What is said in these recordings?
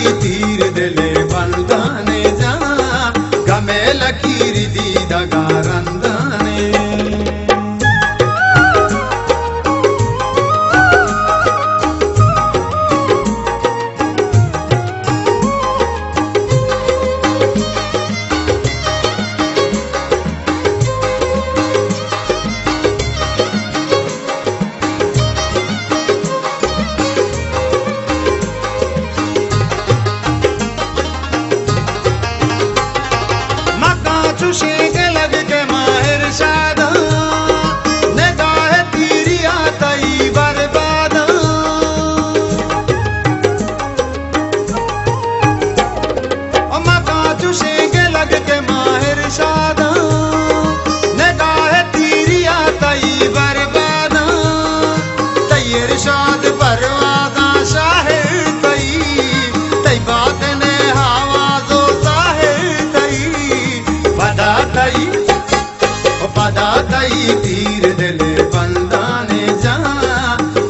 ताई तीर दिले बंदाने जा गमे लकीर दी दगारंदाने शेख लग के माहिर शादा निगाह तीरी आताई बर्बादा मकाचू शेख लग के माहिर शादा निगाह तीरी आताई बर्बादा तैयर शाद परवादा शाहिर तई तई बात ने हवा जो साहिर तई पदा तई तीर दिले बंदाने जा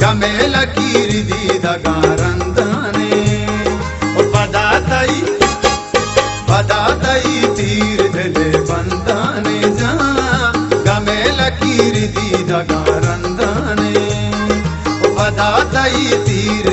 गमे लकीर दी दगारंदाने पदा तई तीर दिले बंदाने जा गमे लकीर दी दगारंदाने पदा तई तीर